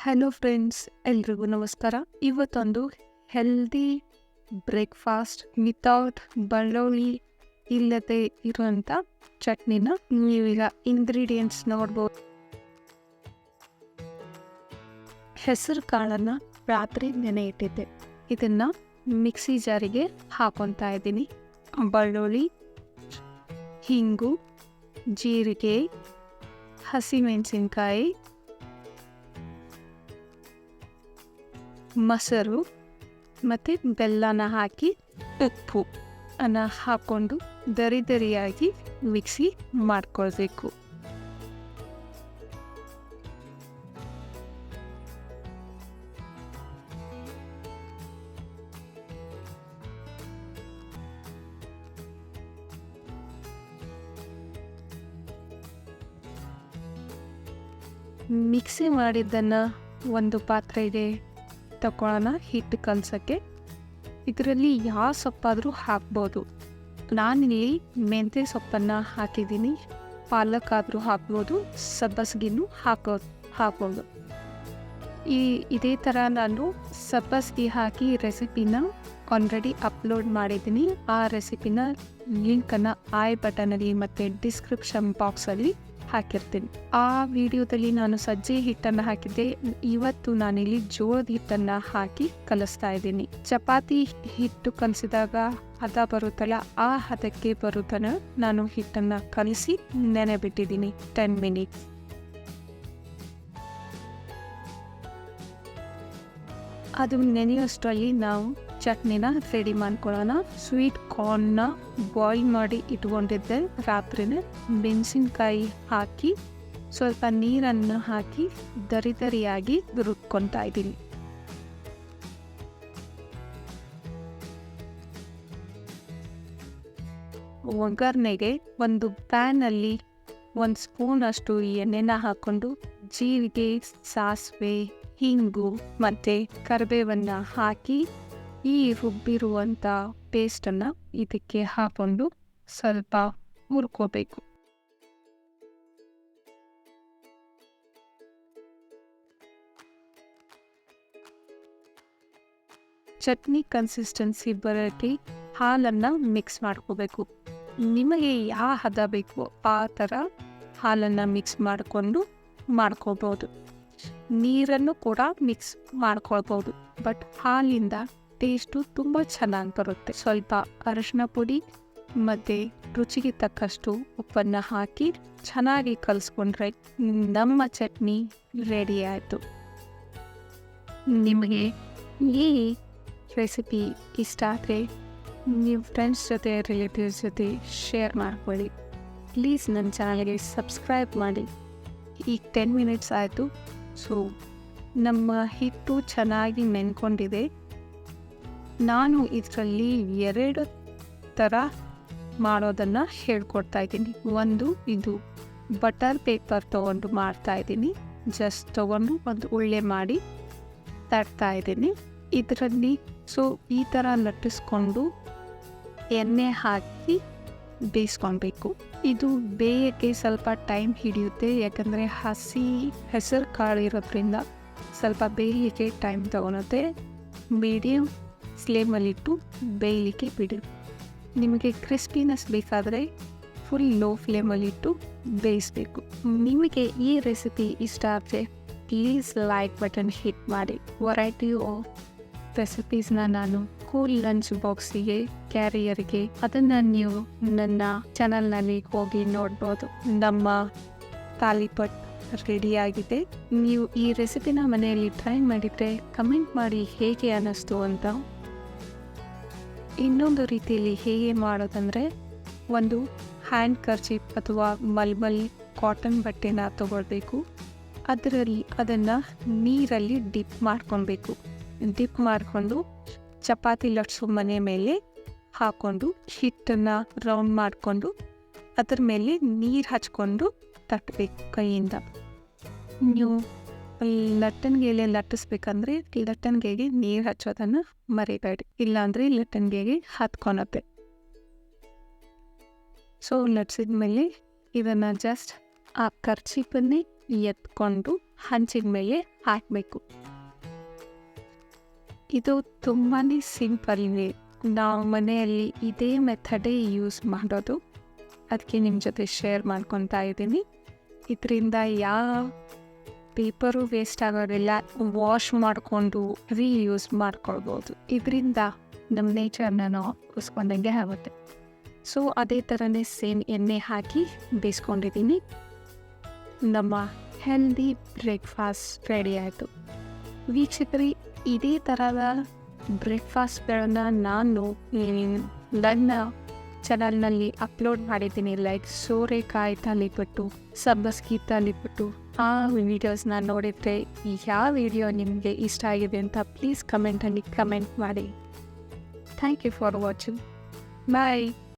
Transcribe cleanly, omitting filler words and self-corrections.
Hello friends, ಎಲ್ರಿಗೂ ನಮಸ್ಕಾರ. ಇವತ್ತೊಂದು ಹೆಲ್ದಿ ಬ್ರೇಕ್ಫಾಸ್ಟ್ ವಿತೌಟ್ ಬೆಳ್ಳುಳ್ಳಿ ಇಲ್ಲದೆ ಇರುವಂಥ ಚಟ್ನಿನ ನೀವೀಗ ಇಂಗ್ರೀಡಿಯೆಂಟ್ಸ್ ನೋಡ್ಬೋದು. ಹೆಸರು ಕಾಳನ್ನು ರಾತ್ರಿ ನೆನೆ ಇಟ್ಟಿದ್ದೆ. ಇದನ್ನು ಮಿಕ್ಸಿ ಜಾರಿಗೆ ಹಾಕೊತಾ ಇದ್ದೀನಿ. ಬೆಳ್ಳುಳ್ಳಿ, ಹಿಂಗು, ಜೀರಿಗೆ, ಹಸಿಮೆಣಸಿನ್ಕಾಯಿ, ಮೊಸರು ಮತ್ತು ಬೆಲ್ಲನ ಹಾಕಿ ಉಪ್ಪು ಅನ್ನು ಹಾಕ್ಕೊಂಡು ದರಿಯಾಗಿ ಮಿಕ್ಸಿ ಮಾಡ್ಕೊಳ್ಬೇಕು. ಮಿಕ್ಸಿ ಮಾಡಿದ್ದನ್ನು ಒಂದು ಪಾತ್ರೆಗೆ ತಗೊಳ್ಳೋಣ. ಹಿಟ್ಟು ಕಲಸೋಕ್ಕೆ ಇದರಲ್ಲಿ ಯಾವ ಸೊಪ್ಪಾದರೂ ಹಾಕ್ಬೋದು. ನಾನಿಲ್ಲಿ ಮೆಂತ್ಯ ಸೊಪ್ಪನ್ನು ಹಾಕಿದ್ದೀನಿ. ಪಾಲಕ್ ಆದರೂ ಹಾಕ್ಬೋದು, ಸಬ್ಬಸಿಗೆನೂ ಹಾಕ್ಬೋದು. ಇದೇ ಥರ ನಾನು ಸಬ್ಬಸಿಗೆ ಹಾಕಿ ರೆಸಿಪಿನ ಆಲ್ರೆಡಿ ಅಪ್ಲೋಡ್ ಮಾಡಿದ್ದೀನಿ. ಆ ರೆಸಿಪಿನ ಲಿಂಕನ್ನು ಐ ಬಟನಲ್ಲಿ ಮತ್ತು ಡಿಸ್ಕ್ರಿಪ್ಷನ್ ಬಾಕ್ಸಲ್ಲಿ ಹಾಕಿರ್ತೀನಿ. ಆ ವಿಡಿಯೋದಲ್ಲಿ ನಾನು ಸಜ್ಜೆ ಹಿಟ್ಟನ್ನು ಹಾಕಿದ್ದೆ. ಇವತ್ತು ನಾನಿಲ್ಲಿ ಜೋಳದ ಹಿಟ್ಟನ್ನು ಹಾಕಿ ಕಲಿಸ್ತಾ ಇದ್ದೀನಿ. ಚಪಾತಿ ಹಿಟ್ಟು ಕಲಿಸಿದಾಗ ಹದ ಬರುತ್ತಲ್ಲ, ಆ ಹದಕ್ಕೆ ಬರುತ್ತನ ನಾನು ಹಿಟ್ಟನ್ನು ಕಲಿಸಿ ನೆನೆ ಬಿಟ್ಟಿದ್ದೀನಿ 10 ಮಿನಿಟ್ಸ್. ಅದು ನೆನೆಯೋಷ್ಟರಲ್ಲಿ ನಾವು ಚಟ್ನಿನ ರೆಡಿ ಮಾಡ್ಕೊಳ್ಳೋಣ. ಸ್ವೀಟ್ ಕಾರ್ನ್ನ ಬಾಯ್ಲ್ ಮಾಡಿ ಇಟ್ಕೊಂಡಿದ್ದೆ ರಾತ್ರಿನೇ. ಮೆಣಸಿನ್ಕಾಯಿ ಹಾಕಿ ಸ್ವಲ್ಪ ನೀರನ್ನು ಹಾಕಿ ದರಿಯಾಗಿ ರುಬ್ಕೊತಾ ಇದ್ದೀನಿ. ಒಗ್ಗರಣೆಗೆ ಒಂದು ಪ್ಯಾನಲ್ಲಿ 1 ಸ್ಪೂನ್ ಅಷ್ಟು ಎಣ್ಣೆನ ಹಾಕ್ಕೊಂಡು ಜೀರಿಗೆ, ಸಾಸಿವೆ, ಹಿಂಗು ಮತ್ತು ಕರಿಬೇವನ್ನು ಹಾಕಿ ಈ ರುಬ್ಬಿರುವಂಥ ಪೇಸ್ಟನ್ನು ಇದಕ್ಕೆ ಹಾಕ್ಕೊಂಡು ಸ್ವಲ್ಪ ಹುರ್ಕೋಬೇಕು. ಚಟ್ನಿ ಕನ್ಸಿಸ್ಟೆನ್ಸಿ ಬರೋಕ್ಕೆ ಹಾಲನ್ನು ಮಿಕ್ಸ್ ಮಾಡ್ಕೋಬೇಕು. ನಿಮಗೆ ಯಾವ ಹದ ಬೇಕು ಆ ಥರ ಹಾಲನ್ನು ಮಿಕ್ಸ್ ಮಾಡಿಕೊಂಡು ಮಾಡ್ಕೋಬೋದು. ನೀರನ್ನು ಕೂಡ ಮಿಕ್ಸ್ ಮಾಡ್ಕೊಳ್ಬೋದು, ಬಟ್ ಹಾಲಿಂದ ಟೇಸ್ಟು ತುಂಬ ಚೆನ್ನಾಗಿ ಬರುತ್ತೆ. ಸ್ವಲ್ಪ ಅರಿಶಿನ ಪುಡಿ ಮತ್ತು ರುಚಿಗೆ ತಕ್ಕಷ್ಟು ಉಪ್ಪನ್ನು ಹಾಕಿ ಚೆನ್ನಾಗಿ ಕಲಿಸ್ಕೊಂಡ್ರೆ ನಮ್ಮ ಚಟ್ನಿ ರೆಡಿ ಆಯಿತು. ನಿಮಗೆ ಈ ರೆಸಿಪಿ ಇಷ್ಟ ಆದರೆ ನೀವು ಫ್ರೆಂಡ್ಸ್ ಜೊತೆ, ರಿಲೇಟಿವ್ಸ್ ಜೊತೆ ಶೇರ್ ಮಾಡ್ಕೊಳ್ಳಿ. ಪ್ಲೀಸ್ ನನ್ನ ಚಾನಲ್ಗೆ ಸಬ್ಸ್ಕ್ರೈಬ್ ಮಾಡಿ. ಈಗ 10 ಮಿನಿಟ್ಸ್ ಆಯಿತು. ಸೊ ನಮ್ಮ ಹಿಟ್ಟು ಚೆನ್ನಾಗಿ ನೆನ್ಕೊಂಡಿದೆ. ನಾನು ಇದರಲ್ಲಿ 2 ಥರ ಮಾಡೋದನ್ನು ಹೇಳ್ಕೊಡ್ತಾ ಇದ್ದೀನಿ. ಒಂದು, ಇದು ಬಟರ್ ಪೇಪರ್ ತೊಗೊಂಡು ಮಾಡ್ತಾಯಿದ್ದೀನಿ. ಜಸ್ಟ್ ತೊಗೊಂಡು ಒಂದು ಉಳ್ಳೆ ಮಾಡಿ ತಡ್ತಾ ಇದ್ದೀನಿ ಇದರಲ್ಲಿ. ಸೊ ಈ ಥರ ಲಟ್ಟಿಸ್ಕೊಂಡು ಎಣ್ಣೆ ಹಾಕಿ ಬೇಯಿಸ್ಕೊಳ್ಬೇಕು. ಇದು ಬೇಯೋಕ್ಕೆ ಸ್ವಲ್ಪ ಟೈಮ್ ಹಿಡಿಯುತ್ತೆ, ಯಾಕಂದರೆ ಹಸಿ ಹೆಸರು ಕಾಳು ಇರೋದ್ರಿಂದ ಸ್ವಲ್ಪ ಬೇಯಲಿಕ್ಕೆ ಟೈಮ್ ತಗೊಳುತ್ತೆ. ಮೀಡಿಯಮ್ ಫ್ಲೇಮಲ್ಲಿಟ್ಟು ಬೇಯಲಿಕ್ಕೆ ಬಿಡಿ. ನಿಮಗೆ ಕ್ರಿಸ್ಪಿನೆಸ್ ಬೇಕಾದರೆ ಫುಲ್ ಲೋ ಫ್ಲೇಮಲ್ಲಿಟ್ಟು ಬೇಯಿಸಬೇಕು. ನಿಮಗೆ ಈ ರೆಸಿಪಿ ಇಷ್ಟ ಆದರೆ ಪ್ಲೀಸ್ ಲೈಕ್ ಬಟನ್ ಹಿಟ್ ಮಾಡಿ. ವೆರೈಟಿ ಆಫ್ ರೆಸಿಪೀಸ್ನ ನಾನು ಸ್ಕೂಲ್ ಲಂಚ್ ಬಾಕ್ಸಿಗೆ, ಕ್ಯಾರಿಯರ್ಗೆ, ಅದನ್ನು ನೀವು ನನ್ನ ಚಾನಲ್ನಲ್ಲಿ ಹೋಗಿ ನೋಡ್ಬೋದು. ನಮ್ಮ ತಾಲಿಪಟ್ ರೆಡಿಯಾಗಿದೆ. ನೀವು ಈ ರೆಸಿಪಿನ ಮನೆಯಲ್ಲಿ ಟ್ರೈ ಮಾಡಿದರೆ ಕಮೆಂಟ್ ಮಾಡಿ ಹೇಗೆ ಅನ್ನಿಸ್ತು ಅಂತ. ಇನ್ನೊಂದು ರೀತಿಯಲ್ಲಿ ಹೇಗೆ ಮಾಡೋದಂದರೆ, ಒಂದು ಹ್ಯಾಂಡ್ ಕರ್ಚೀಪ್ ಅಥವಾ ಮಲ್ಮಲ್ ಕಾಟನ್ ಬಟ್ಟೆನ ತಗೊಳ್ಬೇಕು. ಅದನ್ನು ನೀರಲ್ಲಿ ಡಿಪ್ ಮಾಡ್ಕೊಳ್ಬೇಕು. ಡಿಪ್ ಮಾಡಿಕೊಂಡು ಚಪಾತಿ ಲಟ್ಸೋ ಮನೆ ಮೇಲೆ ಹಾಕ್ಕೊಂಡು ಹಿಟ್ಟನ್ನು ರೌಂಡ್ ಮಾಡಿಕೊಂಡು ಅದ್ರ ಮೇಲೆ ನೀರು ಹಚ್ಕೊಂಡು ತಟ್ಟಬೇಕು ಕೈಯಿಂದ. ನೀವು ಲಟ್ಟಣಿಗೆಲೆ ಲಟ್ಟಿಸ್ಬೇಕಂದ್ರೆ ಲಟ್ಟಣಿಗೆಗೆ ನೀರು ಹಚ್ಚೋದನ್ನು ಮರಿಬೇಡಿ, ಇಲ್ಲಾಂದರೆ ಲಟ್ಟಣಿಗೆಗೆ ಹತ್ಕೊಳತ್ತೆ. ಸೊ ಲಟ್ಸಿದ ಮೇಲೆ ಇದನ್ನು ಜಸ್ಟ್ ಆ ಕರ್ಚೀಪನ್ನೇ ಎತ್ಕೊಂಡು ಹಂಚಿನ ಮೇಲೆ ಹಾಕಬೇಕು. ಇದು ತುಂಬಾ ಸಿಂಪಲ್ ಇದೆ. ನಾವು ಮನೆಯಲ್ಲಿ ಇದೇ ಮೆಥಡೇ ಯೂಸ್ ಮಾಡೋದು, ಅದಕ್ಕೆ ನಿಮ್ಮ ಜೊತೆ ಶೇರ್ ಮಾಡ್ಕೊತಾ ಇದ್ದೀನಿ. ಇದರಿಂದ ಯಾವ ಪೇಪರು ವೇಸ್ಟ್ ಆಗೋದಿಲ್ಲ, ವಾಶ್ ಮಾಡಿಕೊಂಡು ರೀಯೂಸ್ ಮಾಡ್ಕೊಳ್ಬೋದು. ಇದರಿಂದ ನಮ್ಮ ನೇಚರ್ನ ನಾವು ಉಳಿಸ್ಕೊಂಡಂಗೆ ಆಗುತ್ತೆ. ಸೊ ಅದೇ ಥರನೇ ಸೇಮ್ ಎಣ್ಣೆ ಹಾಕಿ ಬೇಯಿಸ್ಕೊಂಡಿದ್ದೀನಿ. ನಮ್ಮ ಹೆಲ್ದಿ ಬ್ರೇಕ್ಫಾಸ್ಟ್ ರೆಡಿ ಆಯಿತು. ವೀಕ್ಷಕರಿ, ಇದೇ ಥರದ ಬ್ರೇಕ್ಫಾಸ್ಟ್ಗಳನ್ನು ನಾನು ನನ್ನ ಚಾನಲ್ನಲ್ಲಿ ಅಪ್ಲೋಡ್ ಮಾಡಿದ್ದೀನಿ. ಲೈಕ್ ಸೋರೆಕಾಯಿ ತಾಲಿಪಟ್ಟು, ಸಬ್ಬಸ್ಗಿ ತಾಲಿಪಟ್ಟು. ಆ ವಿಡಿಯೋಸ್ನ ನೋಡಿದರೆ ಯಾವ ವಿಡಿಯೋ ನಿಮಗೆ ಇಷ್ಟ ಆಗಿದೆ ಅಂತ ಪ್ಲೀಸ್ ಕಮೆಂಟಲ್ಲಿ ಕಮೆಂಟ್ ಮಾಡಿ. Thank you for watching. Bye.